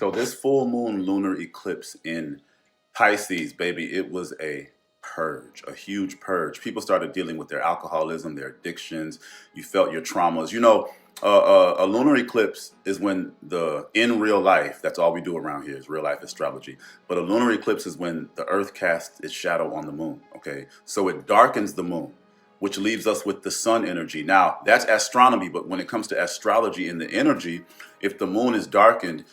So this full moon lunar eclipse in Pisces, baby, it was a purge, a huge purge. People started dealing with their alcoholism, their addictions. You felt your traumas. A lunar eclipse is when in real life, that's all we do around here is real life astrology. But a lunar eclipse is when the earth casts its shadow on the moon, okay? So it darkens the moon, which leaves us with the sun energy. Now, that's astronomy, but when it comes to astrology and the energy, if the moon is darkened,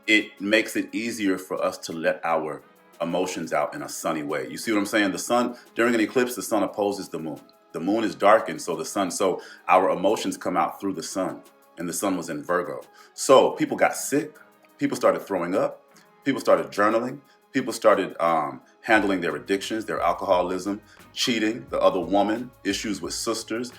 it makes it easier for us to let our emotions out in a sunny way. You see what I'm saying? The sun, during an eclipse, the sun opposes the moon. The moon is darkened, so our emotions come out through the sun, and the sun was in Virgo. So people got sick, people started throwing up, people started journaling, people started handling their addictions, their alcoholism, cheating, the other woman, issues with sisters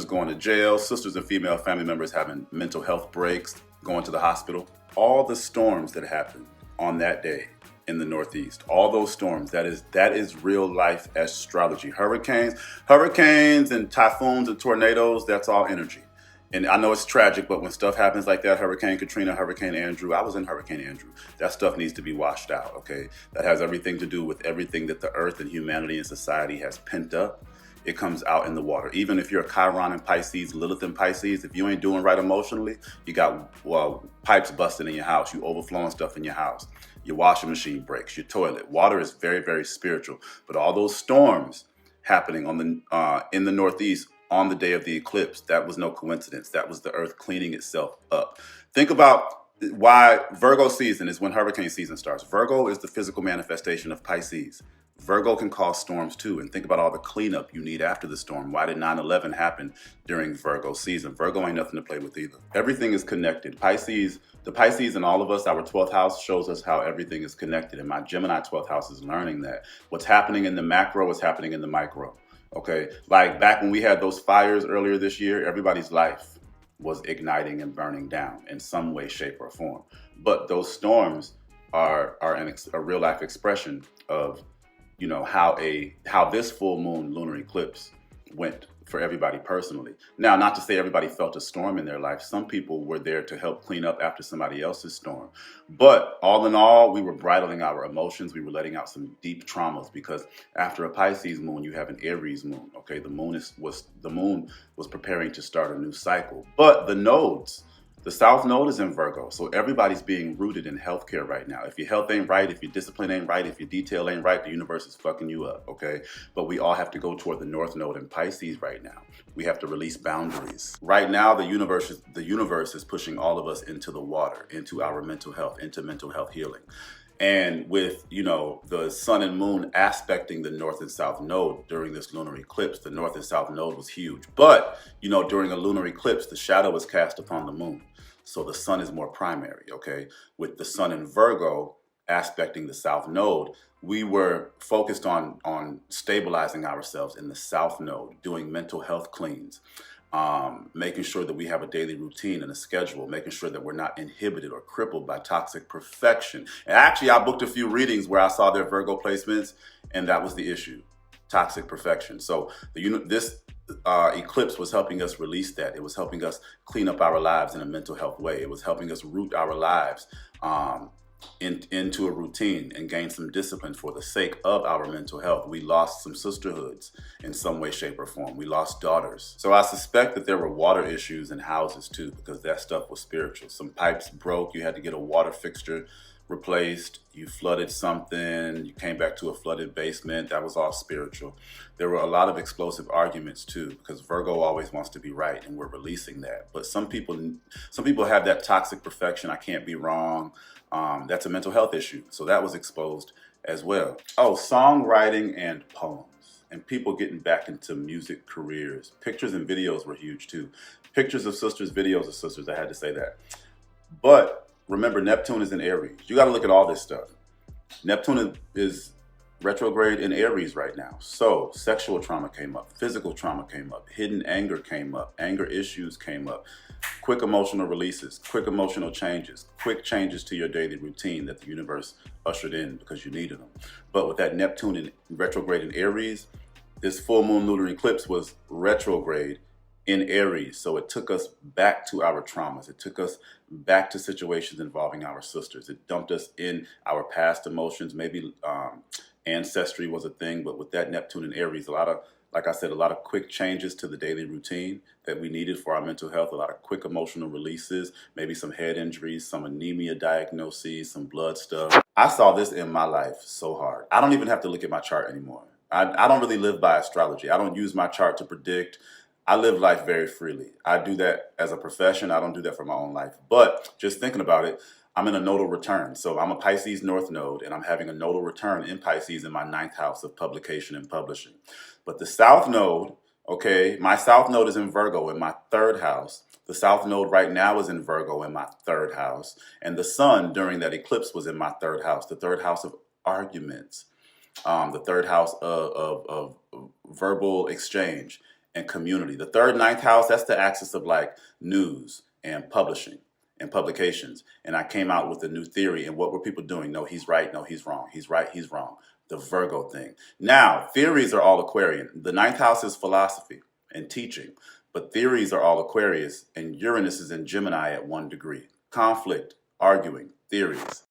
going to jail, sisters and female family members having mental health breaks, going to the hospital. All the storms that happened on that day in the Northeast, all those storms, that is real life astrology. Hurricanes and typhoons and tornadoes, that's all energy. And I know it's tragic, but when stuff happens like that, Hurricane Katrina, Hurricane Andrew, I was in Hurricane Andrew. That stuff needs to be washed out, okay? That has everything to do with everything that the earth and humanity and society has pent up. It comes out in the water. Even if you're a Chiron in Pisces, Lilith in Pisces, if you ain't doing right emotionally, you got pipes busting in your house, you overflowing stuff in your house, your washing machine breaks, your toilet. Water is very, very spiritual. But all those storms happening in the Northeast on the day of the eclipse, that was no coincidence. That was the earth cleaning itself up. Think about why Virgo season is when hurricane season starts. Virgo is the physical manifestation of Pisces. Virgo can cause storms too, and think about all the cleanup you need after the storm. Why did 9/11 happen during Virgo season? Virgo ain't nothing to play with either. Everything is connected. The Pisces in all of us, our 12th house shows us how everything is connected, and my Gemini 12th house is learning that. What's happening in the macro is happening in the micro, okay? Like back when we had those fires earlier this year, everybody's life was igniting and burning down in some way, shape, or form. But those storms are a real life expression of how this full moon lunar eclipse went for everybody personally. Now, not to say everybody felt a storm in their life. Some people were there to help clean up after somebody else's storm. But all in all, we were bridling our emotions. We were letting out some deep traumas because after a Pisces moon, you have an Aries moon. Okay, the moon was preparing to start a new cycle. But the South Node is in Virgo, so everybody's being rooted in healthcare right now. If your health ain't right, if your discipline ain't right, if your detail ain't right, the universe is fucking you up, okay? But we all have to go toward the North Node in Pisces right now. We have to release boundaries. Right now, the universe is pushing all of us into the water, into our mental health, into mental health healing. And with, the sun and moon aspecting the north and south node during this lunar eclipse, the north and south node was huge. But, during a lunar eclipse, the shadow is cast upon the moon. So the sun is more primary, okay? With the sun in Virgo aspecting the south node, we were focused on stabilizing ourselves in the south node, doing mental health cleans, making sure that we have a daily routine and a schedule, making sure that we're not inhibited or crippled by toxic perfection. And actually, I booked a few readings where I saw their Virgo placements, and that was the issue, toxic perfection. So this eclipse was helping us release that. It was helping us clean up our lives in a mental health way. It was helping us root our lives into a routine and gain some discipline for the sake of our mental health. We lost some sisterhoods in some way, shape, or form. We lost daughters. So I suspect that there were water issues in houses too, because that stuff was spiritual. Some pipes broke. You had to get a water fixture replaced. You flooded something. You came back to a flooded basement. That was all spiritual. There were a lot of explosive arguments too, because Virgo always wants to be right, and we're releasing that. But some people have that toxic perfection. I can't be wrong. That's a mental health issue. So that was exposed as well. Oh, songwriting and poems, and people getting back into music careers. Pictures and videos were huge too. Pictures of sisters, videos of sisters. I had to say that. But remember, Neptune is in Aries. You got to look at all this stuff. Neptune is retrograde in Aries right now. So sexual trauma came up, physical trauma came up, hidden anger came up, anger issues came up, quick emotional releases, quick emotional changes, quick changes to your daily routine that the universe ushered in because you needed them. But with that Neptune in retrograde in Aries, this full moon lunar eclipse was retrograde in Aries. So it took us back to our traumas. It took us back to situations involving our sisters. It dumped us in our past emotions. Maybe ancestry was a thing, but with that Neptune and Aries, a lot of, like I said, a lot of quick changes to the daily routine that we needed for our mental health, a lot of quick emotional releases, maybe some head injuries, some anemia diagnoses, some blood stuff. I saw this in my life so hard. I don't even have to look at my chart anymore. I don't really live by astrology. I don't use my chart to predict. I live life very freely. I do that as a profession. I don't do that for my own life. But just thinking about it, I'm in a nodal return. So I'm a Pisces North node, and I'm having a nodal return in Pisces in my ninth house of publication and publishing. But the South node, okay, my South node is in Virgo in my third house. The South node right now is in Virgo in my third house. And the Sun during that eclipse was in my third house, the third house of arguments, the third house of verbal exchange and community. The third, ninth house, that's the axis of like news and publishing and publications. And I came out with a new theory. And what were people doing? No, he's right. No, he's wrong. He's right. He's wrong. The Virgo thing. Now, theories are all Aquarian. The ninth house is philosophy and teaching, but theories are all Aquarius, and Uranus is in Gemini at 1 degree. Conflict, arguing, theories.